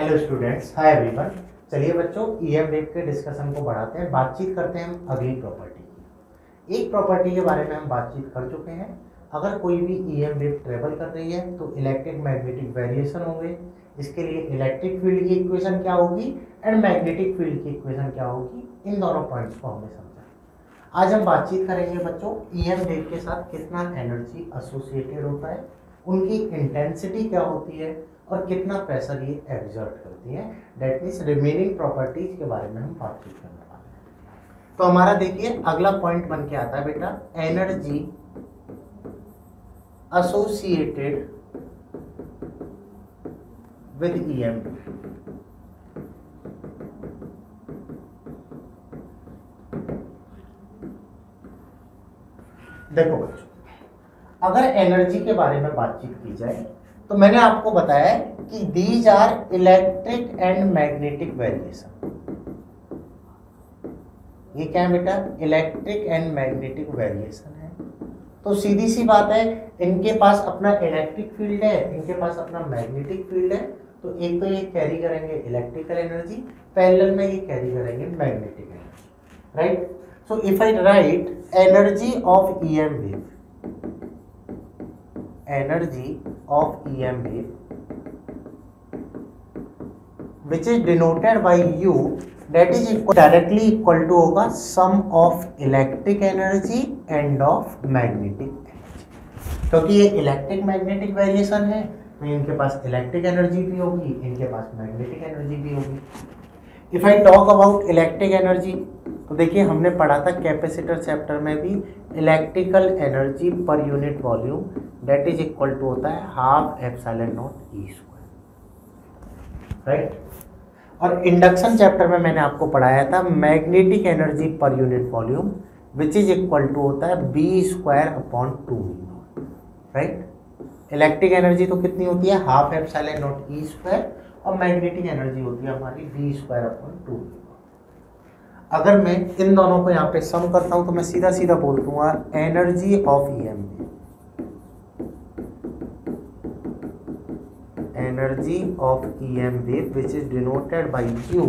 Hello students, hi everyone. चलिए बच्चों, EM wave के डिस्कशन को बढ़ाते हैं, बातचीत करते हैं हम अगली प्रॉपर्टी की। एक प्रॉपर्टी के बारे में हम बातचीत कर चुके हैं। अगर कोई भी ईएम वेव ट्रेवल कर रही है तो इलेक्ट्रिक मैग्नेटिक वेरिएशन होंगे। इसके लिए इलेक्ट्रिक फील्ड की इक्वेशन क्या होगी एंड मैग्नेटिक फील्ड की इक्वेशन क्या होगी, इन दोनों पॉइंट्स को हमने समझा। आज हम बातचीत करेंगे बच्चों ईएम वेव के साथ कितना एनर्जी एसोसिएटेड होता है, उनकी इंटेंसिटी क्या होती है और कितना प्रेशर ये एग्जर्ट करती है। दैट मीन्स रिमेनिंग प्रॉपर्टीज के बारे में हम बातचीत करने वाले हैं। तो हमारा देखिए अगला पॉइंट बन के आता है बेटा, एनर्जी एसोसिएटेड विद ईएम। देखो बच्चों, अगर एनर्जी के बारे में बातचीत की जाए तो मैंने आपको बताया कि these are electric and magnetic variation. ये क्या है बेटा? इलेक्ट्रिक एंड मैग्नेटिक वेरिएशन है। तो सीधी सी बात है, इनके पास अपना इलेक्ट्रिक फील्ड है, इनके पास अपना मैग्नेटिक फील्ड है। तो एक तो ये कैरी करेंगे इलेक्ट्रिकल एनर्जी, पैरेलल में ये कैरी करेंगे magnetic energy, right? So if I right energy of EM wave, energy of EM wave which is denoted by U, that is directly equal to होगा sum of electric energy and of magnetic energy। क्योंकि ये electric magnetic variation है तो इनके पास electric energy भी होगी, इनके पास magnetic energy भी होगी। If I talk about electric energy तो देखिए हमने पढ़ा था कैपेसिटर चैप्टर में भी, electrical energy per unit volume that is equal to होता है half epsilon naught E square, right? और इंडक्शन चैप्टर में मैंने आपको पढ़ाया था magnetic energy per unit volume which is equal to होता है B square upon 2 naught, right? Electric energy तो कितनी होती है? Half epsilon naught E square, और मैग्नेटिक एनर्जी होती है हमारी बी स्क्वायर अपॉन 2। अगर मैं इन दोनों को यहाँ पे सम करता हूँ तो मैं सीधा सीधा बोल दूंगा energy of EM, energy of EM wave which is denoted by Q,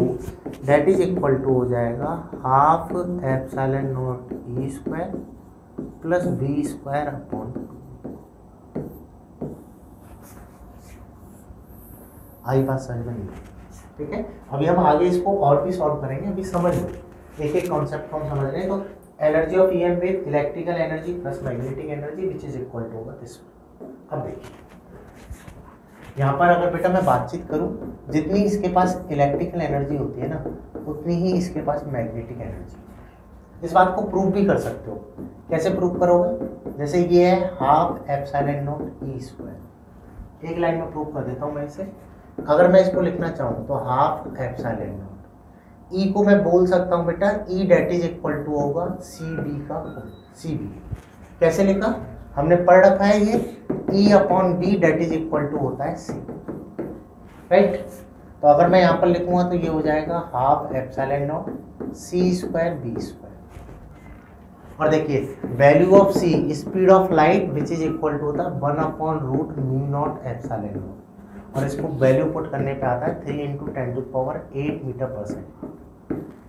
that is equal to हो जाएगा half epsilon naught E square plus B square upon 2। आई बात समझ में नहीं? ठीक है, अभी हम आगे इसको और भी सॉल्व करेंगे। अभी समझ लो एक एक कॉन्सेप्ट को हम समझ रहे हैं। तो energy of EM wave electrical energy plus magnetic energy which is equal to होगा दिस। अब देखिए यहाँ पर अगर बेटा मैं बातचीत करूँ, जितनी इसके पास इलेक्ट्रिकल एनर्जी होती है ना उतनी ही इसके पास मैग्नेटिक एनर्जी। इस बात को प्रूव भी कर सकते हो। कैसे प्रूव करोगे? जैसे ये है half epsilon naught E square, एक लाइन में प्रूव कर देता हूँ मैं इसे। अगर मैं इसको लिखना चाहूँ तो हाफ एप्सिलॉन नॉट ई को मैं बोल सकता हूँ बेटा ई डेट इज इक्वल टू होगा सी बी का सी बी। कैसे लिखा? हमने पढ़ रखा है ये E upon B that is equal to होता है सी, राइट? तो अगर मैं यहाँ पर लिखूंगा तो ये हो जाएगा half epsilon naught C square B square. और देखिए value of C speed of light which is equal to होता है 1 upon root mu naught epsilon naught, और इसको वैल्यू पुट करने पे आता है 3 × 10⁸ मीटर पर सेकेंड।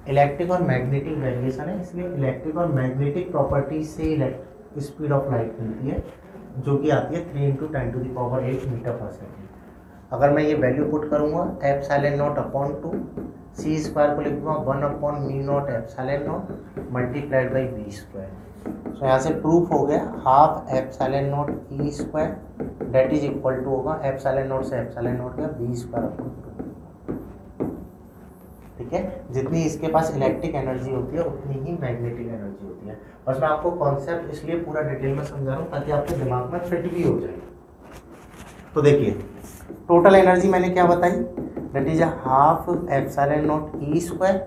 इलेक्ट्रिक और मैग्नेटिक वेरिएशन है, इसलिए इलेक्ट्रिक और मैग्नेटिक प्रॉपर्टीज से स्पीड ऑफ लाइट मिलती है जो कि आती है 3 × 10⁸ मीटर पर सेकेंड। अगर मैं ये वैल्यू पुट करूँगा epsilon naught upon 2, C square को लिख दूँगा 1 upon mu naught epsilon naught multiplied by B square. तो यहाँ से प्रूफ हो गया half epsilon naught E square that is equal to होगा एप्सिलॉन नॉट से एप्सिलॉन नॉट का बी स्क्वायर अपॉन 2। ठीक है, जितनी इसके पास इलेक्ट्रिक एनर्जी होती है उतनी ही मैग्नेटिक एनर्जी होती है। बस मैं आपको कॉन्सेप्ट इसलिए पूरा डिटेल में समझा रहा हूँ ताकि आपके दिमाग में फिट भी हो जाए। तो देखिए टोटल एनर्जी मैंने क्या बताई, that is half epsilon naught E square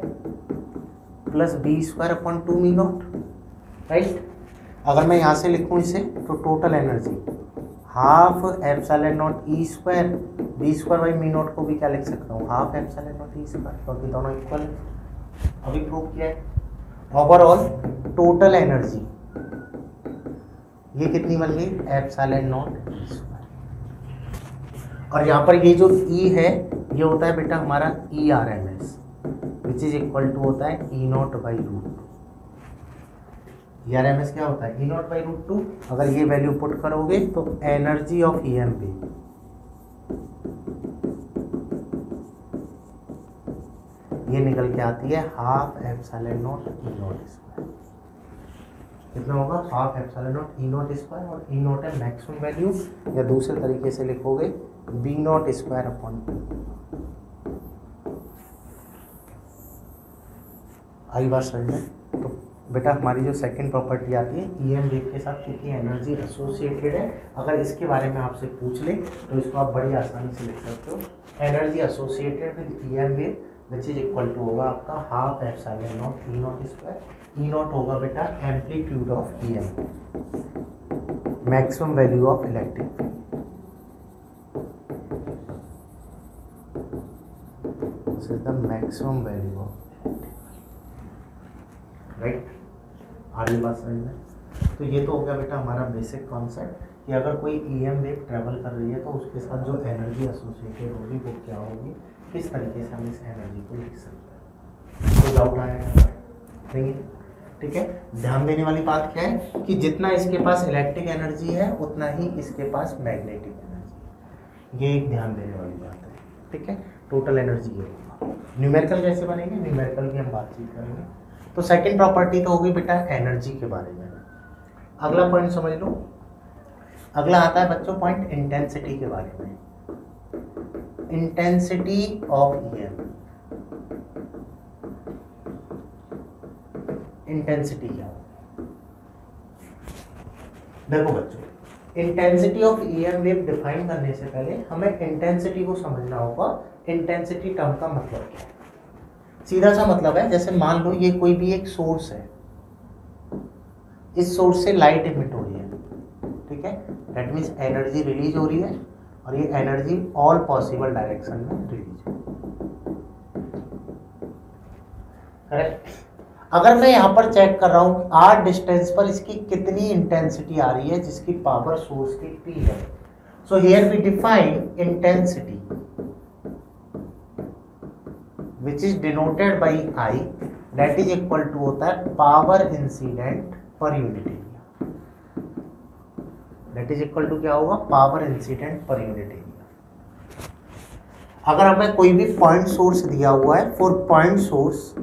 plus B square upon 2 mu naught, right? अगर मैं यहाँ से लिखूँ इसे तो total energy half epsilon naught E square B square by mu naught को भी क्या लिख सकता हूँ half epsilon naught E square, क्योंकि दोनों इक्वल है। अभी प्रूव किया है। ओवरऑल टोटल एनर्जी ये कितनी बन गई? Epsilon naught E square. और यहाँ पर ये जो ई है ये होता है बेटा हमारा ERMS which is equal to होता है E0/√2। ERMS क्या होता है? E0/√2। अगर ये वैल्यू पुट करोगे तो एनर्जी ऑफ EM वेव ये निकल के आती है 12ε0 E0²। कितना होगा? 12ε0 E0² और E0 है मैक्सिमम वैल्यू, या दूसरे तरीके से लिखोगे B0²/2। आई बात समझ में? तो बेटा हमारी जो सेकंड प्रॉपर्टी आती है EM वेव के साथ, क्योंकि एनर्जी एसोसिएटेड है, अगर इसके बारे में आपसे पूछ ले तो इसको आप बड़ी आसानी से लिख सकते हो। Energy associated with EM wave which is equal to होगा आपका 12ε0 E0²। E0 होगा बेटा amplitude of EM, maximum value of electric field. This is the maximum value of, right? आगे बात समझ में? तो ये तो हो गया बेटा हमारा बेसिक कॉन्सेप्ट कि अगर कोई EM वेव ट्रेवल कर रही है तो उसके साथ जो एनर्जी एसोसिएटेड होगी वो क्या होगी, किस तरीके से हम इस एनर्जी को लिख सकते हैं। कोई डाउट आएगा? नहीं? ठीक है। ध्यान देने वाली बात क्या है कि जितना इसके पास इलेक्ट्रिक एनर्जी है उतना ही इसके पास मैग्नेटिक एनर्जी, ये एक ध्यान देने वाली बात है। ठीक है, टोटल एनर्जी ये होगा। न्यूमेरिकल कैसे बनेंगे, न्यूमेरिकल की हम बातचीत करेंगे। तो सेकंड प्रॉपर्टी तो होगी बेटा एनर्जी के बारे में। अगला पॉइंट समझ लो, अगला आता है बच्चों पॉइंट इंटेंसिटी के बारे में। इंटेंसिटी ऑफ EM, इंटेंसिटी क्या है? देखो बच्चों, intensity of EM wave define करने से पहले हमें इंटेंसिटी को समझना होगा। इंटेंसिटी टर्म का मतलब क्या है? सीधा सा मतलब है, जैसे मान लो ये कोई भी एक सोर्स है, इस सोर्स से लाइट इमिट हो रही है, ठीक है, दैट मीन्स एनर्जी रिलीज हो रही है और ये एनर्जी ऑल पॉसिबल डायरेक्शन में रिलीज हो, करेक्ट। अगर मैं यहाँ पर चेक कर रहा हूँ r डिस्टेंस पर इसकी कितनी इंटेंसिटी आ रही है जिसकी पावर सोर्स की P है, so here we define intensity which is denoted by I, that is equal to होता है power incident per unit area. That is equal to क्या होगा? Power incident per unit area. अगर हमें कोई भी पॉइंट सोर्स दिया हुआ है, for point source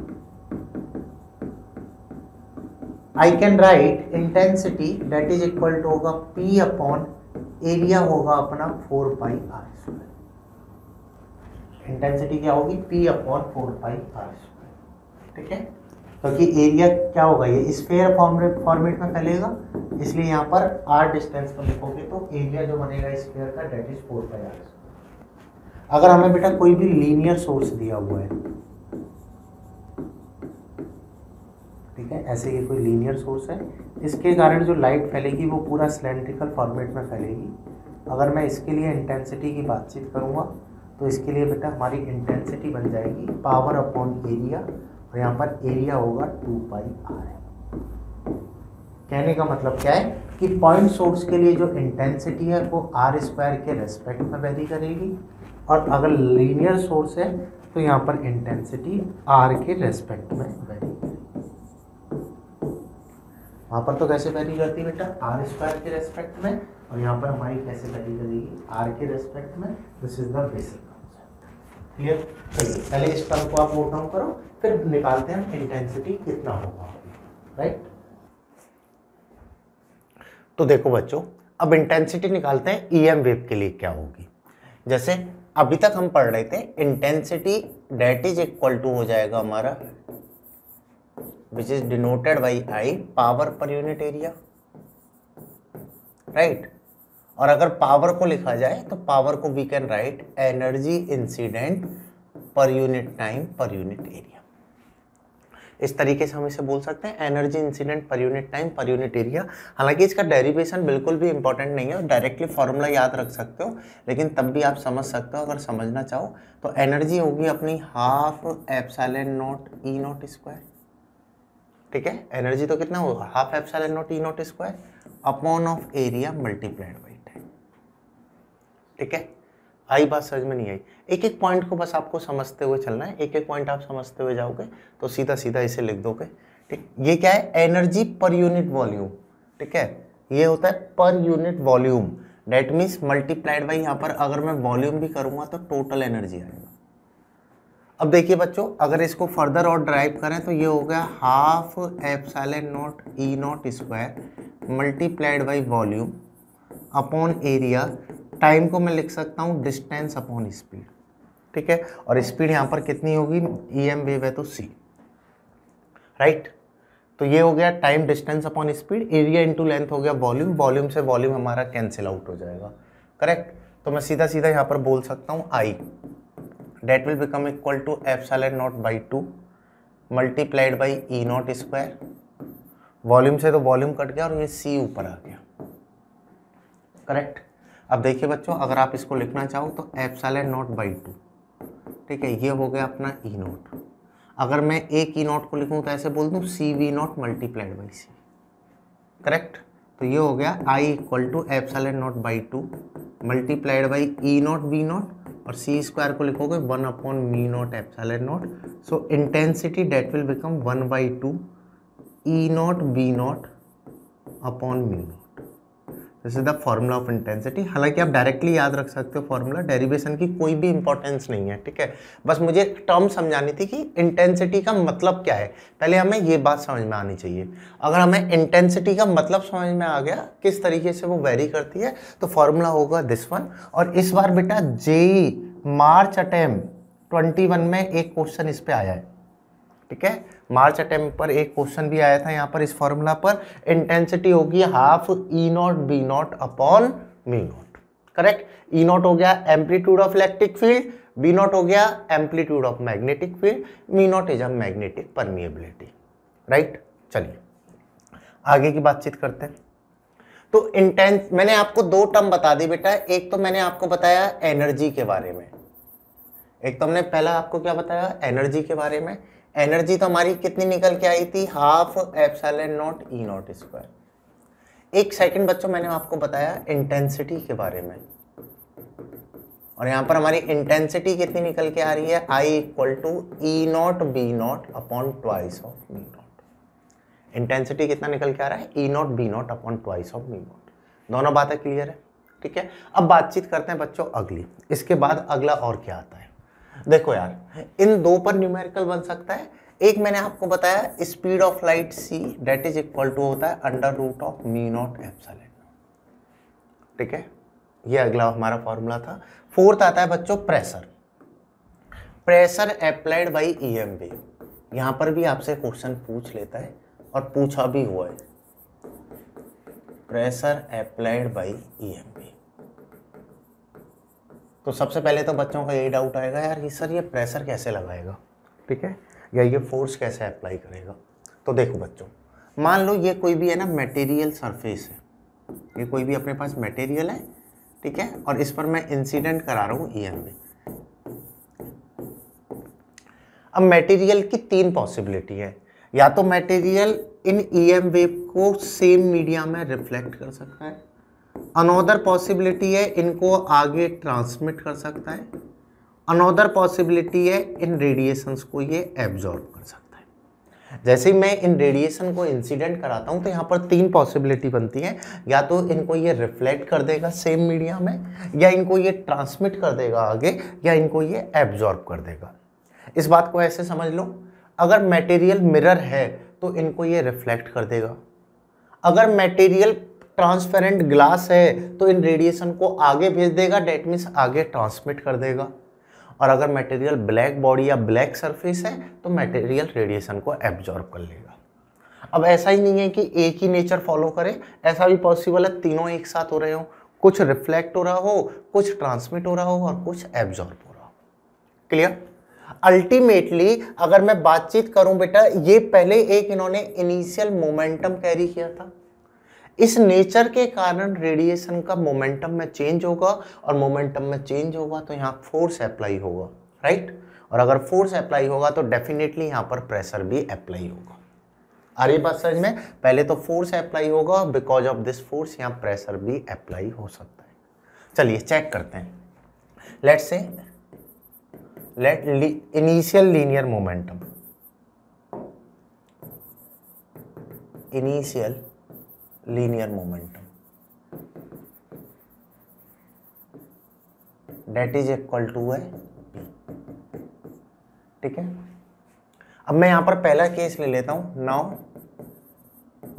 I can write intensity that is equal to होगा P अपॉन एरिया होगा अपना 4πr²। इंटेंसिटी क्या होगी? P अपॉन 4πr², ठीक है। क्योंकि एरिया क्या होगा, ये स्फीयर फॉर्मेट में फैलेगा, इसलिए यहाँ पर r डिस्टेंस पर लिखोगे तो एरिया जो बनेगा स्फीयर का डेट इज 4πr²। अगर हमें बेटा कोई भी लीनियर सोर्स दिया हुआ है, ठीक है, ऐसे ये कोई लीनियर सोर्स है, इसके कारण जो लाइट फैलेगी वो पूरा सिलेंड्रिकल फॉर्मेट में फैलेगी। अगर मैं इसके लिए इंटेंसिटी की बातचीत करूँगा तो इसके लिए बेटा हमारी इंटेंसिटी बन जाएगी पावर अपॉन एरिया, और यहाँ पर एरिया होगा 2πr। कहने का मतलब क्या है कि पॉइंट सोर्स के लिए जो इंटेंसिटी है वो r² के रेस्पेक्ट में वेरी करेगी, और अगर लीनियर सोर्स है तो यहाँ पर इंटेंसिटी r के रेस्पेक्ट में वेरी करेगी। वहाँ पर तो कैसे वेरी करती है बेटा? r² के रेस्पेक्ट में, और यहाँ पर हमारी कैसे वेरी करेगी? r के रेस्पेक्ट में। This is the basic concept, clear? चलिए पहले इस टर्म को आप नोट डाउन करो, फिर निकालते हैं इंटेंसिटी कितना होगा, राइट? तो देखो बच्चों, अब इंटेंसिटी निकालते हैं EM वेव के लिए क्या होगी। जैसे अभी तक हम पढ़ रहे थे intensity that is equal to हो जाएगा हमारा which is denoted by I, power per unit area, right. और अगर पावर को लिखा जाए तो पावर को we can write energy incident per unit time per unit area. इस तरीके से हम इसे बोल सकते हैं, energy incident per unit time per unit area. हालांकि इसका डेरिवेशन बिल्कुल भी इंपॉर्टेंट नहीं है, डायरेक्टली फॉर्मूला याद रख सकते हो, लेकिन तब भी आप समझ सकते हो अगर समझना चाहो तो। एनर्जी होगी अपनी 12ε0 E0², ठीक है। एनर्जी तो कितना होगा? 12ε0 E0² upon of area multiplied by time, ठीक है। आई बात समझ में नहीं आई? एक एक पॉइंट को बस आपको समझते हुए चलना है, एक एक पॉइंट आप समझते हुए जाओगे तो सीधा सीधा इसे लिख दोगे। ठीक, ये क्या है? Energy per unit volume. ठीक है, ये होता है पर unit volume, that means multiplied by, यहाँ पर अगर मैं वॉल्यूम भी करूंगा तो टोटल एनर्जी आएगा। अब देखिए बच्चों, अगर इसको फर्दर और ड्राइव करें तो ये हो गया half epsilon naught E naught square multiplied by volume upon area, time को मैं लिख सकता हूँ डिस्टेंस अपॉन स्पीड। ठीक है, और स्पीड यहाँ पर कितनी होगी? EM वेव है तो c, राइट। तो ये हो गया time distance upon speed, area into length हो गया वॉल्यूम, वॉल्यूम से वॉल्यूम हमारा कैंसिल आउट हो जाएगा, करेक्ट। तो मैं सीधा सीधा यहाँ पर बोल सकता हूँ I that will become equal to epsilon naught by 2 multiplied by E naught square, volume से तो वॉल्यूम कट गया और ये c ऊपर आ गया, करेक्ट। अब देखिए बच्चों, अगर आप इसको लिखना चाहो तो एप्सिलॉन नॉट बाई 2, ठीक है, ये हो गया अपना ई नॉट। अगर मैं एक ई नॉट को लिखूं तो ऐसे बोल दूं C V naught multiplied by C, correct. तो ये हो गया I equal to epsilon naught by 2 multiplied by E naught V naught, और सी स्क्वायर को लिखोगे 1 upon mu naught epsilon naught. So intensity that will become 1/2 E naught V naught upon mu naught. This is the formula of intensity. हालांकि आप directly याद रख सकते हो formula, derivation की कोई भी इंपॉर्टेंस नहीं है, ठीक है। बस मुझे एक टर्म समझानी थी कि इंटेंसिटी का मतलब क्या है, पहले हमें ये बात समझ में आनी चाहिए। अगर हमें इंटेंसिटी का मतलब समझ में आ गया, किस तरीके से वो वेरी करती है, तो फॉर्मूला होगा दिस वन। और इस बार बेटा जेई मार्च अटेम्प्ट 21 में एक क्वेश्चन इस पे आया है, ठीक है। मार्च अटेम्प्ट पर एक क्वेश्चन भी आया था यहाँ पर इस फॉर्मूला पर। इंटेंसिटी होगी half E naught B naught upon mu naught, correct. E naught हो गया amplitude of electric field, B naught हो गया amplitude of magnetic field, mu naught is a magnetic permeability, right. चलिए आगे की बातचीत करते हैं। तो इंटेंस, मैंने आपको दो टर्म बता दी बेटा। एक तो मैंने आपको बताया एनर्जी के बारे में, एक तो हमने पहला आपको क्या बताया, एनर्जी के बारे में। एनर्जी तो हमारी कितनी निकल के आई थी, हाफ एप्सिलॉन नॉट ई नॉट स्क्वायर। एक सेकंड बच्चों, मैंने आपको बताया इंटेंसिटी के बारे में, और यहां पर हमारी इंटेंसिटी कितनी निकल के आ रही है, I equal to E naught B naught upon twice of mu naught. Intensity कितना निकल के आ रहा है, E naught B naught upon twice of mu naught. दोनों बातें क्लियर है, ठीक है। अब बातचीत करते हैं बच्चों अगली, इसके बाद अगला और क्या आता है। देखो यार, इन दो पर न्यूमेरिकल बन सकता है। एक मैंने आपको बताया speed of light c that is equal to होता है under root of mu naught epsilon, ठीक है। ये अगला हमारा फॉर्मूला था। फोर्थ आता है बच्चों pressure, pressure applied by EM wave. यहां पर भी आपसे क्वेश्चन पूछ लेता है और पूछा भी हुआ है, pressure applied by EM wave. तो सबसे पहले तो बच्चों का यही डाउट आएगा यार कि सर ये प्रेशर कैसे लगाएगा, ठीक है, या ये फोर्स कैसे अप्लाई करेगा। तो देखो बच्चों, मान लो ये कोई भी है ना मटेरियल सरफेस है, ये कोई भी अपने पास मटेरियल है, ठीक है, और इस पर मैं इंसिडेंट करा रहा हूँ ईएम वेव। अब मटेरियल की तीन पॉसिबिलिटी है, या तो मटेरियल इन ईएम वेव को सेम मीडिया में रिफ्लेक्ट कर सकता है, अनोदर पॉसिबिलिटी है इनको आगे ट्रांसमिट कर सकता है, अनोदर पॉसिबिलिटी है इन रेडिएशंस को ये एब्जॉर्ब कर सकता है। जैसे ही मैं इन रेडिएशन को इंसिडेंट कराता हूं तो यहाँ पर तीन पॉसिबिलिटी बनती है, या तो इनको ये रिफ्लेक्ट कर देगा सेम मीडिया में, या इनको ये ट्रांसमिट कर देगा आगे, या इनको ये एब्जॉर्ब कर देगा। इस बात को ऐसे समझ लो, अगर मटेरियल मिरर है तो इनको ये रिफ्लेक्ट कर देगा, अगर मटेरियल ट्रांसपेरेंट ग्लास है तो इन रेडिएशन को आगे भेज देगा, डेट मीन्स आगे ट्रांसमिट कर देगा, और अगर मटेरियल ब्लैक बॉडी या ब्लैक सरफेस है तो मटेरियल रेडिएशन को एब्जॉर्ब कर लेगा। अब ऐसा ही नहीं है कि एक ही नेचर फॉलो करे, ऐसा भी पॉसिबल है तीनों एक साथ हो रहे हो, कुछ रिफ्लेक्ट हो रहा हो, कुछ ट्रांसमिट हो रहा हो और कुछ एब्जॉर्ब हो रहा हो। क्लियर? अल्टीमेटली अगर मैं बातचीत करूं बेटा, ये पहले एक इन्होंने इनिशियल मोमेंटम कैरी किया था, इस नेचर के कारण रेडिएशन का मोमेंटम में चेंज होगा, और मोमेंटम में चेंज होगा तो यहाँ फोर्स अप्लाई होगा, राइट। और अगर फोर्स अप्लाई होगा तो डेफिनेटली यहाँ पर प्रेशर भी अप्लाई होगा। आ रही बात समझ में? पहले तो फोर्स अप्लाई होगा, बिकॉज ऑफ दिस फोर्स यहाँ प्रेशर भी अप्लाई हो सकता है। चलिए चेक करते हैं। Let's say let initial linear momentum, initial linear momentum that is equal to है p, ठीक है। अब मैं यहां पर पहला केस ले लेता हूं, now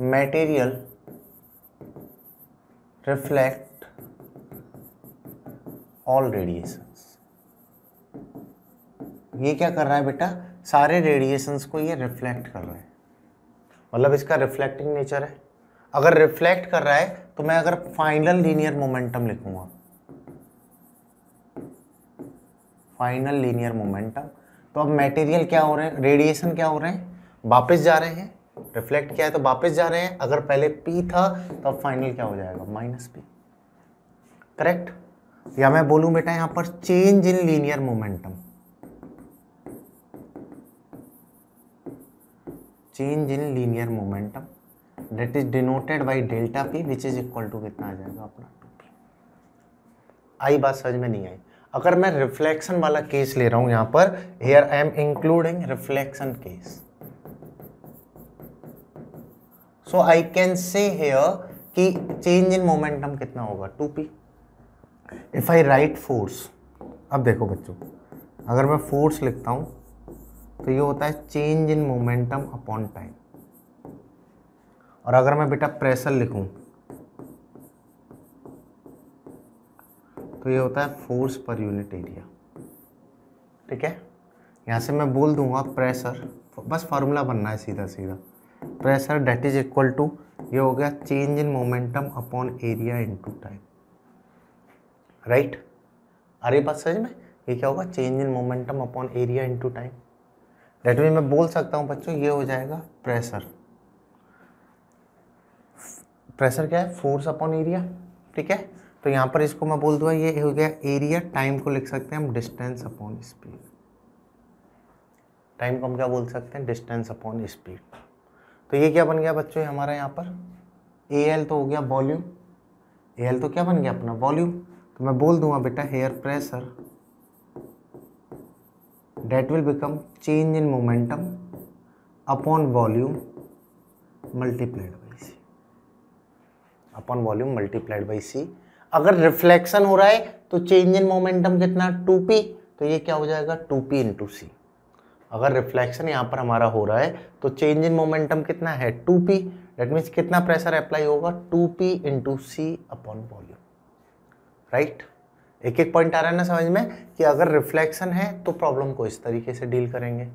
material reflect all radiations. ये क्या कर रहा है बेटा, सारे रेडिएशंस को ये रिफ्लेक्ट कर रहा है, मतलब इसका रिफ्लेक्टिंग नेचर है। अगर रिफ्लेक्ट कर रहा है तो मैं अगर फाइनल लीनियर मोमेंटम लिखूंगा, फाइनल लीनियर मोमेंटम, तो अब मटेरियल क्या हो रहे हैं, रेडिएशन क्या हो रहे हैं, वापस जा रहे हैं, रिफ्लेक्ट किया है तो वापस जा रहे हैं। अगर पहले P था तो अब फाइनल क्या हो जाएगा, -P, करेक्ट। या मैं बोलूं बेटा यहां पर change in linear momentum, change in linear momentum that is denoted by delta p which is equal to कितना आ जाएगा अपना 2p। आई बात समझ में नहीं आई। अगर मैं रिफ्लेक्शन वाला केस ले रहा हूं यहां पर, here I am including reflection case, so I can say here कि change in momentum कितना होगा 2p। if I write force, अब देखो बच्चों, अगर मैं फोर्स लिखता हूं तो ये होता है change in momentum upon time, और अगर मैं बेटा प्रेशर लिखूं तो ये होता है फोर्स पर यूनिट एरिया, ठीक है। यहां से मैं बोल दूंगा प्रेशर, बस फार्मूला बनना है सीधा सीधा, pressure that is equal to, ये हो गया change in momentum upon area into time, right. अरे बात समझ में, ये क्या होगा, change in momentum upon area into time. That mean मैं बोल सकता हूं बच्चों ये हो जाएगा प्रेशर, प्रेशर क्या है, फोर्स अपॉन एरिया, ठीक है। तो यहाँ पर इसको मैं बोल दूंगा ये हो गया एरिया, टाइम को लिख सकते हैं हम डिस्टेंस अपॉन स्पीड, टाइम को हम क्या बोल सकते हैं, डिस्टेंस अपॉन स्पीड। तो ये क्या बन गया बच्चों हमारा यहाँ पर, AL तो हो गया वॉल्यूम, AL तो क्या बन गया अपना वॉल्यूम। तो मैं बोल दूंगा बेटा here pressure that will become change in momentum upon volume multiplied by C, upon volume multiplied by C. अगर रिफ्लेक्शन हो रहा है तो चेंज इन मोमेंटम कितना 2p, तो ये क्या हो जाएगा 2p इंटू सी। अगर रिफ्लेक्शन यहाँ पर हमारा हो रहा है तो चेंज इन मोमेंटम कितना है 2p, दैट मीन्स कितना प्रेशर अप्लाई होगा 2p इंटू सी अपॉन वॉल्यूम, राइट। एक एक पॉइंट आ रहा है ना समझ में, कि अगर रिफ्लेक्शन है तो प्रॉब्लम को इस तरीके से डील करेंगे।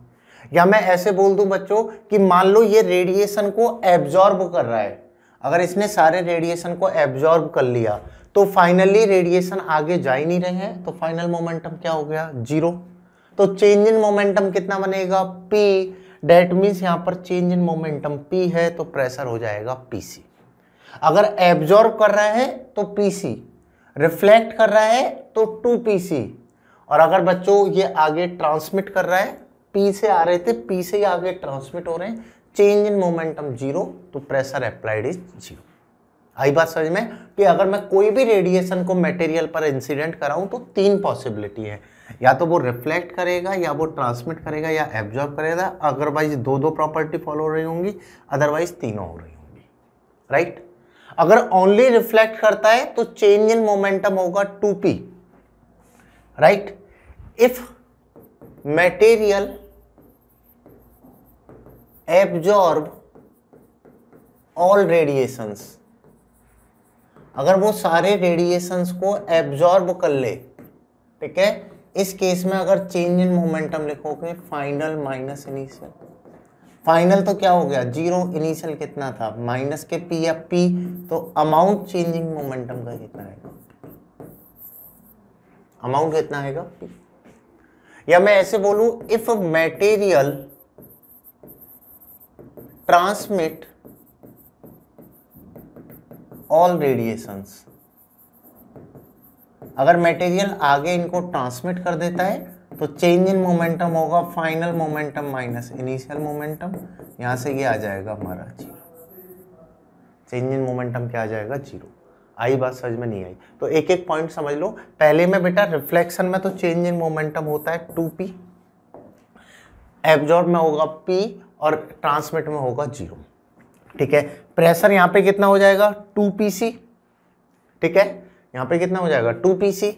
या मैं ऐसे बोल दूं बच्चों कि मान लो ये रेडिएशन को एब्जॉर्ब कर रहा है, अगर इसने सारे रेडिएशन को एब्जॉर्ब कर लिया तो फाइनली रेडिएशन आगे जा ही नहीं रहे हैं, तो फाइनल मोमेंटम क्या हो गया 0। तो चेंज इन मोमेंटम कितना बनेगा P, डेट मीन्स यहां पर चेंज इन मोमेंटम P है तो प्रेशर हो जाएगा PC। अगर एब्जॉर्ब कर रहा है तो PC, रिफ्लेक्ट कर रहा है तो 2PC, और अगर बच्चों ये आगे ट्रांसमिट कर रहा है, P से आ रहे थे P से ही आगे ट्रांसमिट हो रहे हैं, चेंज इन मोमेंटम 0 तो प्रेशर अप्लाइड इज 0। आई बात समझ में, कि अगर मैं कोई भी रेडिएशन को मटेरियल पर इंसिडेंट कराऊं तो 3 पॉसिबिलिटी है, या तो वो रिफ्लेक्ट करेगा, या वो ट्रांसमिट करेगा, या एब्जॉर्ब करेगा। अदरवाइज 2 प्रॉपर्टी फॉलो हो रही होंगी, अदरवाइज 3 हो रही होंगी, राइट। अगर ओनली रिफ्लेक्ट करता है तो चेंज इन मोमेंटम होगा 2p, right. If material absorb all radiations, अगर वो सारे रेडिएशंस को एब्जॉर्ब कर ले, ठीक है, इस केस में अगर चेंज इन मोमेंटम लिखोगे फाइनल माइनस इनिशियल, फाइनल तो क्या हो गया 0, इनिशियल कितना था माइनस के P या P, तो अमाउंट चेंजिंग मोमेंटम का कितना आएगा, अमाउंट कितना आएगा P। या मैं ऐसे बोलूं if material transmit all radiations, अगर मटेरियल आगे इनको ट्रांसमिट कर देता है तो चेंज इन मोमेंटम होगा final momentum minus initial momentum, यहां से ये आ जाएगा हमारा 0, चेंज इन मोमेंटम क्या आ जाएगा 0। आई बात समझ में नहीं आई? तो एक एक पॉइंट समझ लो। पहले में बेटा रिफ्लेक्शन में तो चेंज इन मोमेंटम होता है 2p, एब्जॉर्ब में होगा p और ट्रांसमिट में होगा 0। ठीक है, प्रेशर यहाँ पे कितना हो जाएगा 2pc। ठीक है, यहाँ पे कितना हो जाएगा 2pc।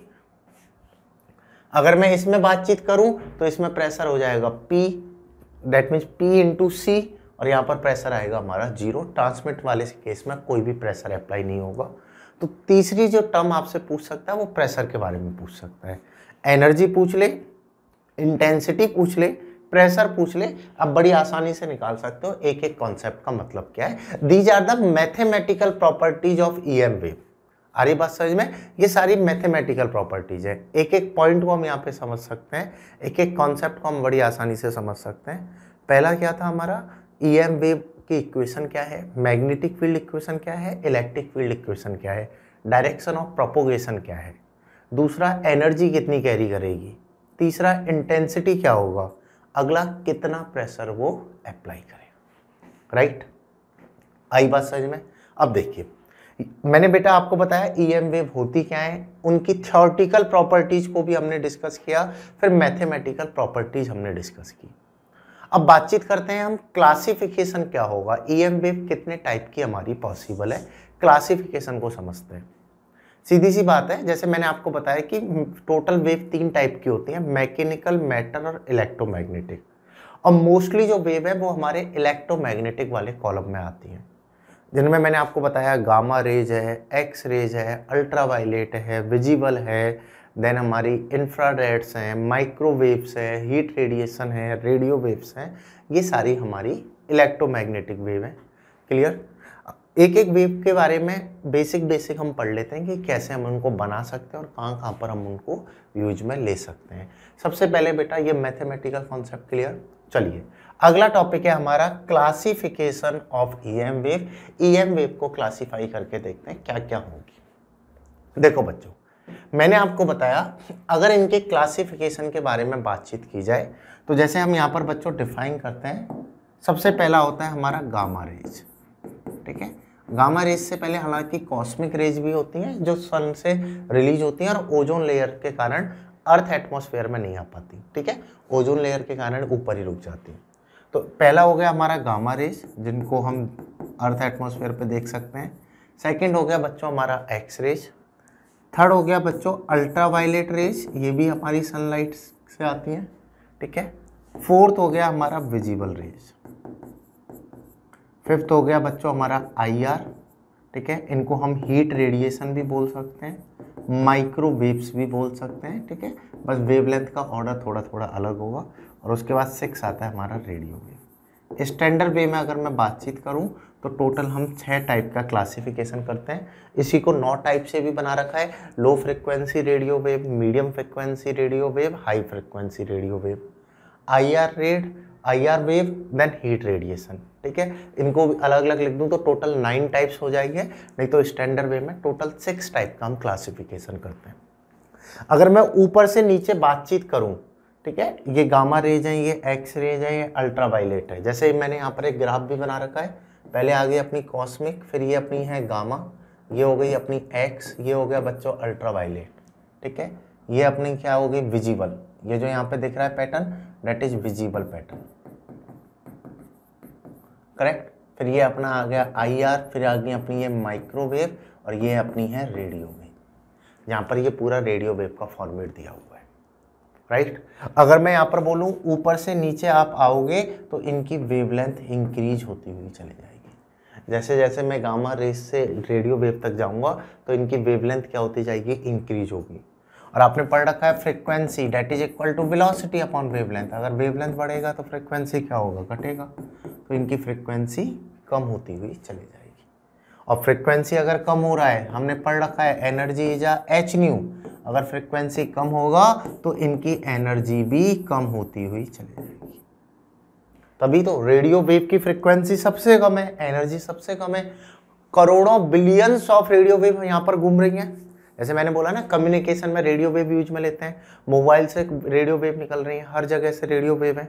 अगर मैं इसमें बातचीत करूं तो इसमें प्रेशर हो जाएगा p, that means p into C, और यहाँ पर प्रेशर आएगा हमारा 0। ट्रांसमिट वाले केस में कोई भी प्रेशर अप्लाई नहीं होगा। तो तीसरी जो टर्म आपसे पूछ सकता है वो प्रेशर के बारे में पूछ सकता है। एनर्जी पूछ ले, इंटेंसिटी पूछ ले, प्रेशर पूछ ले, आप बड़ी आसानी से निकाल सकते हो एक एक कॉन्सेप्ट का मतलब क्या है। These are the mathematical properties of EM wave. आ रही बात समझ में? ये सारी मैथमेटिकल प्रॉपर्टीज है। एक एक पॉइंट को हम यहाँ पे समझ सकते हैं, एक एक कॉन्सेप्ट को हम बड़ी आसानी से समझ सकते हैं। पहला क्या था हमारा, ईएम वेव की इक्वेशन क्या है, मैग्नेटिक फील्ड इक्वेशन क्या है, इलेक्ट्रिक फील्ड इक्वेशन क्या है, डायरेक्शन ऑफ प्रोपोगेशन क्या है, दूसरा एनर्जी कितनी कैरी करेगी, तीसरा इंटेंसिटी क्या होगा, अगला कितना प्रेशर वो अप्लाई करेगा। राइट, आई बात समझ में? अब देखिए, मैंने बेटा आपको बताया ईएम वेव होती क्या है, उनकी थ्योरेटिकल प्रॉपर्टीज को भी हमने डिस्कस किया, फिर मैथमेटिकल प्रॉपर्टीज हमने डिस्कस की। अब बातचीत करते हैं हम क्लासिफिकेशन क्या होगा, ईएम वेव कितने टाइप की हमारी पॉसिबल है, क्लासिफिकेशन को समझते हैं। सीधी सी बात है, जैसे मैंने आपको बताया कि टोटल वेव 3 टाइप की होती है, मैकेनिकल, मैटर और इलेक्ट्रोमैग्नेटिक। और मोस्टली जो वेव है वो हमारे इलेक्ट्रोमैग्नेटिक वाले कॉलम में आती हैं, जिनमें मैंने आपको बताया गामा रेज है, एक्स रेज है, अल्ट्रावायलेट है, विजिबल है, देन हमारी इंफ्रारेड्स हैं, माइक्रोवेव्स है, हीट रेडिएशन है, रेडियो वेव्स हैं। ये सारी हमारी इलेक्ट्रोमैग्नेटिक वेव है। क्लियर? एक एक वेव के बारे में बेसिक हम पढ़ लेते हैं कि कैसे हम उनको बना सकते हैं और कहाँ पर हम उनको यूज में ले सकते हैं। सबसे पहले बेटा ये मैथमेटिकल कॉन्सेप्ट क्लियर। चलिए अगला टॉपिक है हमारा classification of EM wave. EM wave को क्लासिफाई करके देखते हैं क्या क्या होगी। देखो बच्चों, मैंने आपको बताया अगर इनके क्लासिफिकेशन के बारे में बातचीत की जाए तो जैसे हम यहाँ पर बच्चों डिफाइन करते हैं, सबसे पहला होता है हमारा गामा रेज। ठीक है, गामा रेज से पहले हालांकि कॉस्मिक रेज भी होती हैं जो सन से रिलीज होती हैं और ओजोन लेयर के कारण अर्थ एटमॉस्फेयर में नहीं आ पाती। ठीक है, ओजोन लेयर के कारण ऊपर ही रुक जाती हैं। तो पहला हो गया हमारा गामा रेज, जिनको हम अर्थ एटमॉस्फेयर पे देख सकते हैं। सेकंड हो गया बच्चों हमारा एक्स रेज। थर्ड हो गया बच्चों अल्ट्रावायलेट रेज, ये भी हमारी सनलाइट से आती हैं। ठीक है, फोर्थ हो गया हमारा विजिबल रेज। फिफ्थ हो गया बच्चों हमारा आईआर। ठीक है, इनको हम हीट रेडिएशन भी बोल सकते हैं, माइक्रोवेव्स भी बोल सकते हैं। ठीक है, बस वेवलेंथ का ऑर्डर थोड़ा थोड़ा अलग होगा। और उसके बाद 6 आता है हमारा रेडियो वेव। स्टैंडर्ड वे में अगर मैं बातचीत करूं तो टोटल हम 6 टाइप का क्लासिफिकेशन करते हैं। इसी को 9 टाइप से भी बना रखा है, low frequency radio wave, medium frequency radio wave, high frequency radio wave, IR wave, then heat radiation. ठीक है, इनको अलग अलग लिख दूं तो टोटल 9 टाइप्स हो जाएंगे, नहीं तो स्टैंडर्ड वे में टोटल 6 टाइप का हम क्लासिफिकेशन करते हैं। अगर मैं ऊपर से नीचे बातचीत करूं, ठीक है, ये गामा रेज है, ये एक्स रेज है, ये अल्ट्रावायलेट है। जैसे मैंने यहाँ पर एक ग्राफ भी बना रखा है, पहले आ गई अपनी कॉस्मिक, फिर ये अपनी है गामा, ये हो गई अपनी एक्स, ये हो गया बच्चों अल्ट्रावायलेट। ठीक है, ये अपनी क्या हो गई विजिबल, ये जो यहाँ पे दिख रहा है pattern that is visible pattern. Correct, फिर ये अपना आ गया आईआर, फिर आ गई अपनी ये माइक्रोवेव, और ये अपनी है रेडियो वेव, जहाँ पर ये पूरा रेडियो वेव का फॉर्मेट दिया हुआ है। राइट, अगर मैं यहाँ पर बोलूँ ऊपर से नीचे आप आओगे तो इनकी वेवलेंथ इंक्रीज होती हुई चली जाएगी। जैसे जैसे मैं गामा रेज से रेडियो वेव तक जाऊँगा तो इनकी वेवलेंथ क्या होती जाएगी, इंक्रीज होगी। और आपने पढ़ रखा है frequency that is equal to velocity upon wavelength. अगर वेवलेंथ बढ़ेगा तो फ्रीक्वेंसी क्या होगा, घटेगा। तो इनकी फ्रीक्वेंसी कम होती हुई चली जाएगी। और फ्रीक्वेंसी अगर कम हो रहा है, हमने पढ़ रखा है एनर्जी इज एच न्यू, अगर फ्रीक्वेंसी कम होगा तो इनकी एनर्जी भी कम होती हुई चली जाएगी। तभी तो रेडियो वेव की फ्रीक्वेंसी सबसे कम है, एनर्जी सबसे कम है। करोड़ों बिलियंस ऑफ रेडियो वेव यहाँ पर घूम रही हैं। जैसे मैंने बोला ना, कम्युनिकेशन में रेडियो वेव यूज में लेते हैं, मोबाइल से रेडियो वेव निकल रही है, हर जगह से रेडियो वेव है।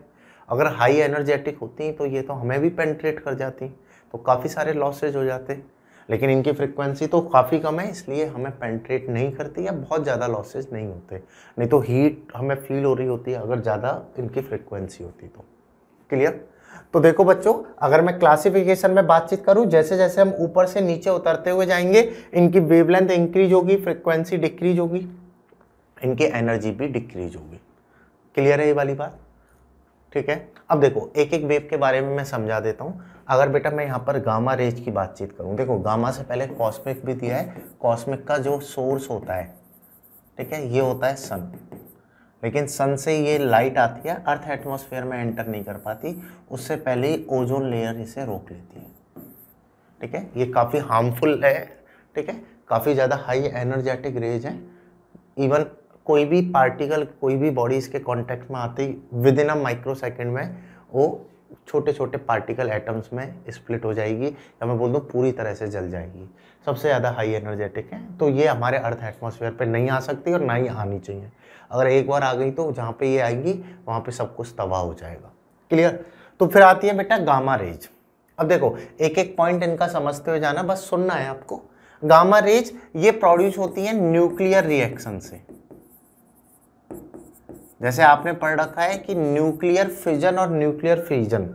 अगर हाई एनर्जेटिक होती तो ये तो हमें भी पेनिट्रेट कर जाती, तो काफ़ी सारे लॉसेज हो जाते। लेकिन इनकी फ्रिक्वेंसी तो काफ़ी कम है, इसलिए हमें पेंट्रेट नहीं करती या बहुत ज़्यादा लॉसेज नहीं होते। नहीं तो हीट हमें फील हो रही होती है अगर ज़्यादा इनकी फ्रिक्वेंसी होती तो। क्लियर? तो देखो बच्चों, अगर मैं क्लासिफिकेशन में बातचीत करूं, जैसे जैसे हम ऊपर से नीचे उतरते हुए जाएंगे, इनकी वेवलेंथ इंक्रीज होगी, फ्रिक्वेंसी डिक्रीज होगी, इनकी एनर्जी भी डिक्रीज होगी। क्लियर है ये वाली बात? ठीक है। अब देखो एक एक वेव के बारे में मैं समझा देता हूं। अगर बेटा मैं यहाँ पर गामा रेज की बातचीत करूं, देखो गामा से पहले कॉस्मिक भी दिया है। कॉस्मिक का जो सोर्स होता है, ठीक है, ये होता है सन। लेकिन सन से ये लाइट आती है, अर्थ एटमॉस्फेयर में एंटर नहीं कर पाती, उससे पहले ही ओजोन लेयर इसे रोक लेती है। ठीक है, ये काफ़ी हार्मफुल है। ठीक है, काफ़ी ज़्यादा हाई एनर्जेटिक रेज है। इवन कोई भी पार्टिकल, कोई भी बॉडी इसके कांटेक्ट में आते ही within a microsecond में वो छोटे छोटे पार्टिकल एटम्स में स्प्लिट हो जाएगी, या मैं बोल दूँ पूरी तरह से जल जाएगी। सबसे ज़्यादा हाई एनर्जेटिक है, तो ये हमारे अर्थ एटमॉस्फेयर पे नहीं आ सकती और ना ही आनी चाहिए। अगर एक बार आ गई तो जहाँ पे ये आएगी वहाँ पे सब कुछ तबाह हो जाएगा। क्लियर? तो फिर आती है बेटा गामा रेज। अब देखो एक एक पॉइंट इनका समझते हुए जाना, बस सुनना है आपको। गामा रेज ये प्रोड्यूस होती है न्यूक्लियर रिएक्शन से। जैसे आपने पढ़ रखा है कि न्यूक्लियर फिजन और न्यूक्लियर फ्यूजन।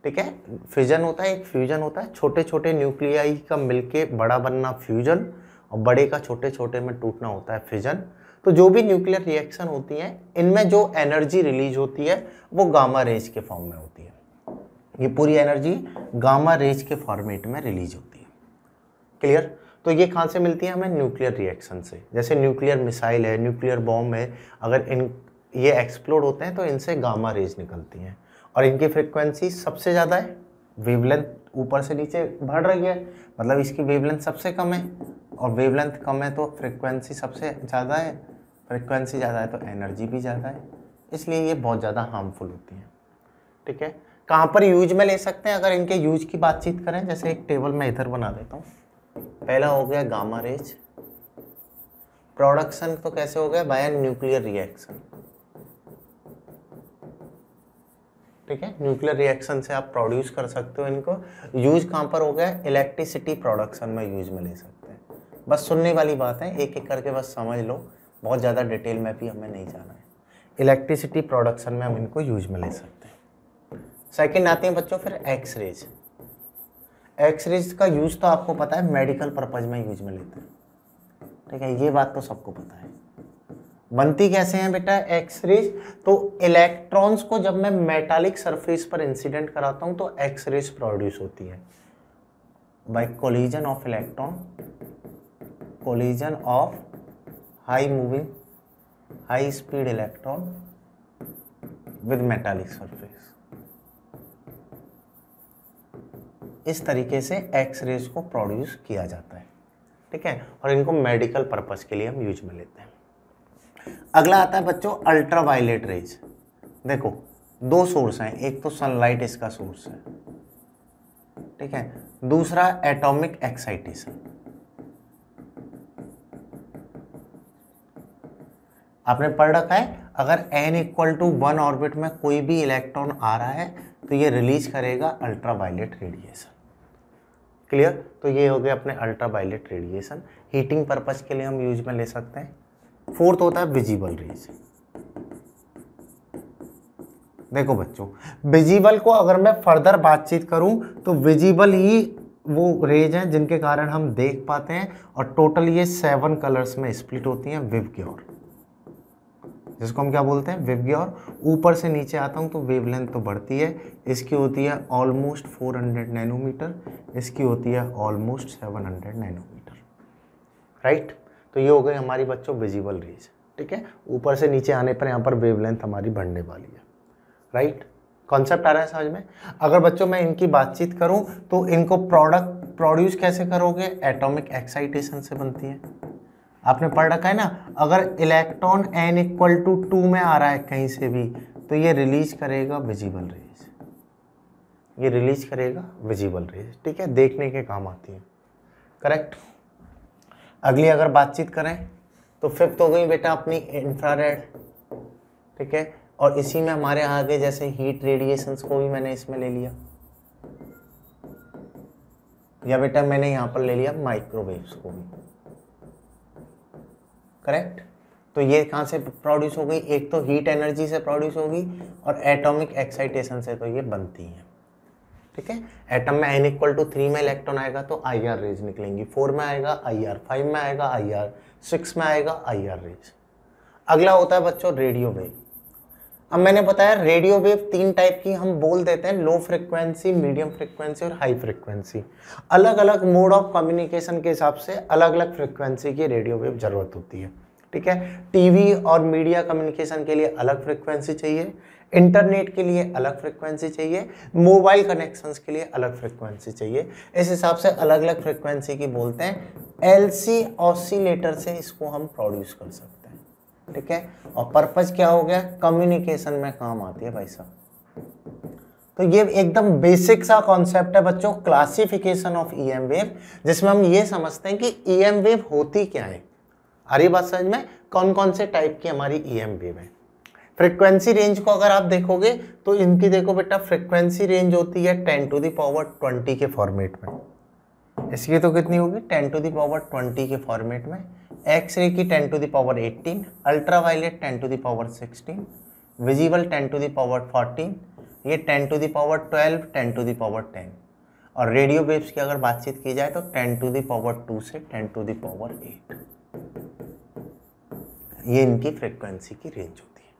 ठीक है, फिजन होता है, एक फ्यूजन होता है, छोटे छोटे न्यूक्लियाई का मिलके बड़ा बनना फ्यूजन, और बड़े का छोटे छोटे में टूटना होता है फिजन। तो जो भी न्यूक्लियर रिएक्शन होती है, इनमें जो एनर्जी रिलीज होती है वो गामा रेज के फॉर्म में होती है। ये पूरी एनर्जी गामा रेज के फॉर्मेट में रिलीज होती है। क्लियर? तो ये कहाँ से मिलती है हमें? न्यूक्लियर रिएक्शन से। जैसे न्यूक्लियर मिसाइल है, न्यूक्लियर बॉम्ब है, अगर इन ये एक्सप्लोड होते हैं तो इनसे गामा रेज निकलती हैं, और इनकी फ्रिक्वेंसी सबसे ज़्यादा है। वेवलेंथ ऊपर से नीचे बढ़ रही है, मतलब इसकी वेवलेंथ सबसे कम है, और वेवलेंथ कम है तो फ्रिक्वेंसी सबसे ज़्यादा है, फ्रिक्वेंसी ज़्यादा है तो एनर्जी भी ज़्यादा है, इसलिए ये बहुत ज़्यादा हार्मफुल होती है। ठीक है, कहाँ पर यूज में ले सकते हैं? अगर इनके यूज की बातचीत करें, जैसे एक टेबल मैं इधर बना देता हूँ। पहला हो गया गामा रेज प्रोडक्शन, तो कैसे हो गया? Bye nuclear reaction. ठीक है, न्यूक्लियर रिएक्शन से आप प्रोड्यूस कर सकते हो इनको। यूज कहाँ पर हो गया? इलेक्ट्रिसिटी प्रोडक्शन में यूज में ले सकते हैं। बस सुनने वाली बात है, एक एक करके बस समझ लो, बहुत ज़्यादा डिटेल में भी हमें नहीं जाना है। इलेक्ट्रिसिटी प्रोडक्शन में हम इनको यूज में ले सकते हैं। सेकेंड आते हैं बच्चों फिर एक्स रेज। एक्स रेज का यूज तो आपको पता है, मेडिकल पर्पज में यूज में लेते हैं। ठीक है, ये बात तो सबको पता है। बनती कैसे हैं बेटा एक्स रेज? तो इलेक्ट्रॉन्स को जब मैं मेटालिक सरफेस पर इंसिडेंट कराता हूं तो एक्स रेज प्रोड्यूस होती है by collision of electron, collision of high moving high speed electron with metallic surface. इस तरीके से एक्स रेज को प्रोड्यूस किया जाता है। ठीक है, और इनको मेडिकल पर्पस के लिए हम यूज में लेते हैं। अगला आता है बच्चों अल्ट्रा वायलेट रेज। देखो दो सोर्स हैं, एक तो सनलाइट इसका सोर्स है, ठीक है, दूसरा एटॉमिक एक्साइटेशन। आपने पढ़ रखा है, अगर n = 1 ऑर्बिट में कोई भी इलेक्ट्रॉन आ रहा है तो ये रिलीज करेगा अल्ट्रा वायलेट रेडिएशन। क्लियर? तो ये हो गया अपने ultra violet radiation. Heating purpose के लिए हम यूज में ले सकते हैं। फोर्थ होता है विजिबल रेज। देखो बच्चों, विजिबल को अगर मैं फर्दर बातचीत करूं तो विजिबल ही वो रेज हैं जिनके कारण हम देख पाते हैं, और टोटल ये 7 कलर्स में स्प्लिट होती हैं विवग्योर, जिसको हम क्या बोलते हैं? विवग्योर। ऊपर से नीचे आता हूं तो वेवलेंथ तो बढ़ती है, इसकी होती है ऑलमोस्ट 400 नैनोमीटर, इसकी होती है ऑलमोस्ट 700 नैनोमीटर। राइट? तो ये हो गई हमारी बच्चों विजिबल रेज। ठीक है, ऊपर से नीचे आने पर यहाँ पर वेवलेंथ हमारी बढ़ने वाली है। राइट? कॉन्सेप्ट आ रहा है समझ में? अगर बच्चों मैं इनकी बातचीत करूं तो इनको प्रोड्यूस कैसे करोगे? एटॉमिक एक्साइटेशन से बनती है। आपने पढ़ रखा है ना, अगर इलेक्ट्रॉन n = 2 में आ रहा है कहीं से भी तो ये रिलीज करेगा विजिबल रेज, ये रिलीज करेगा विजिबल रेज। ठीक है, देखने के काम आती है। करेक्ट? अगली अगर बातचीत करें तो फिफ्थ हो गई बेटा अपनी इंफ्रारेड। ठीक है, और इसी में हमारे आगे जैसे हीट रेडिएशंस को भी मैंने इसमें ले लिया। या बेटा मैंने यहाँ पर ले लिया माइक्रोवेव्स को भी, करेक्ट। तो ये कहाँ से प्रोड्यूस हो गई, एक तो हीट एनर्जी से प्रोड्यूस होगी और एटॉमिक एक्साइटेशन से तो ये बनती है, ठीक है। एटम में n इक्वल टू 3 में इलेक्ट्रॉन आएगा तो IR रेज निकलेंगी, 4 में आएगा IR, 5 में आएगा IR, 6 में आएगा IR रेज। अगला होता है बच्चों रेडियो वेव। अब मैंने बताया रेडियो वेव 3 टाइप की हम बोल देते हैं, लो फ्रिक्वेंसी, मीडियम फ्रिक्वेंसी और हाई फ्रिक्वेंसी। अलग अलग मोड ऑफ कम्युनिकेशन के हिसाब से अलग अलग फ्रिक्वेंसी की रेडियो वेव जरूरत होती है, ठीक है। टीवी और मीडिया कम्युनिकेशन के लिए अलग फ्रिक्वेंसी चाहिए, इंटरनेट के लिए अलग फ्रिक्वेंसी चाहिए, मोबाइल कनेक्शंस के लिए अलग फ्रिक्वेंसी चाहिए। इस हिसाब से अलग अलग फ्रिक्वेंसी की बोलते हैं। LC ऑसिलेटर से इसको हम प्रोड्यूस कर सकते हैं, ठीक है। और पर्पज क्या हो गया, कम्युनिकेशन में काम आती है भाई साहब। तो ये एकदम बेसिक सा कॉन्सेप्ट है बच्चों, क्लासिफिकेशन ऑफ EM वेव, जिसमें हम ये समझते हैं कि EM वेव होती क्या है। आ रही बात समझ में, कौन कौन से टाइप की हमारी EM वेव है। फ्रीक्वेंसी रेंज को अगर आप देखोगे तो इनकी देखो बेटा, फ्रीक्वेंसी रेंज होती है 10 टू द पावर 20 के फॉर्मेट में। इसकी तो कितनी होगी, 10 टू द पावर 20 के फॉर्मेट में। एक्सरे की 10 to the power 18, ultraviolet 10 to the power 16, visible 10 to the power 14, ये 10 to the power 12, 10 to the power 10। और रेडियो वेव्स की अगर बातचीत की जाए तो 10 टू द पावर 2 से 10 टू द पावर 8, ये इनकी फ्रीक्वेंसी की रेंज होती है,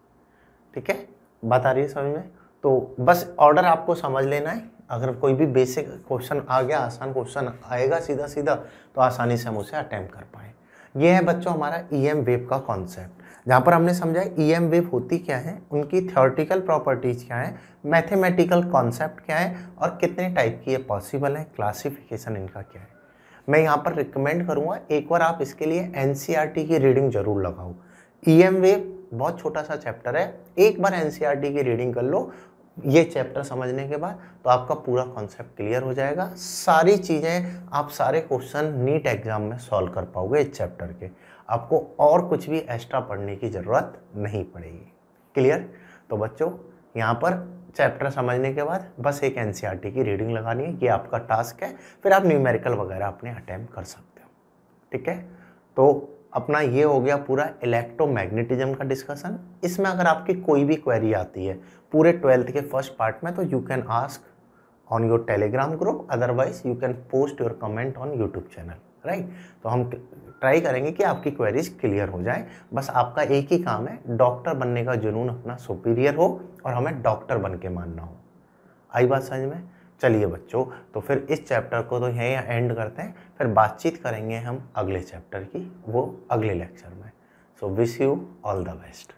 ठीक है। बात आ रही है समझ में। तो बस ऑर्डर आपको समझ लेना है, अगर कोई भी बेसिक क्वेश्चन आ गया, आसान क्वेश्चन आएगा सीधा सीधा, तो आसानी से हम उसे अटेम्प्ट कर पाए। ये है बच्चों हमारा EM वेव का कॉन्सेप्ट, जहाँ पर हमने समझा EM वेव होती क्या है, उनकी थ्योरेटिकल प्रॉपर्टीज क्या है, मैथमेटिकल कॉन्सेप्ट क्या है और कितने टाइप की ये पॉसिबल है, क्लासिफिकेशन इनका क्या है। मैं यहाँ पर रिकमेंड करूँगा एक बार आप इसके लिए NCERT की रीडिंग जरूर लगाओ। EM वेव बहुत छोटा सा चैप्टर है, एक बार NCERT की रीडिंग कर लो ये चैप्टर समझने के बाद, तो आपका पूरा कॉन्सेप्ट क्लियर हो जाएगा। सारी चीज़ें आप सारे क्वेश्चन नीट एग्जाम में सॉल्व कर पाओगे इस चैप्टर के, आपको और कुछ भी एक्स्ट्रा पढ़ने की ज़रूरत नहीं पड़ेगी। क्लियर। तो बच्चों यहाँ पर चैप्टर समझने के बाद बस एक NCERT की रीडिंग लगानी है, ये आपका टास्क है, फिर आप न्यूमेरिकल वगैरह अपने अटेम्प्ट कर सकते हो, ठीक है। तो अपना ये हो गया पूरा इलेक्ट्रोमैग्नेटिज्म का डिस्कशन। इसमें अगर आपकी कोई भी क्वेरी आती है पूरे 12th के फर्स्ट पार्ट में, तो you can ask on your Telegram group, otherwise you can post your comment on YouTube channel, right. तो हम ट्राई करेंगे कि आपकी क्वेरीज क्लियर हो जाए। बस आपका एक ही काम है, डॉक्टर बनने का जुनून अपना सुपीरियर हो और हमें डॉक्टर बन के मानना हो। आई बात समझ में। चलिए बच्चों, तो फिर इस चैप्टर को तो यहीं एंड करते हैं, फिर बातचीत करेंगे हम अगले चैप्टर की, वो अगले लेक्चर में। So wish you all the best.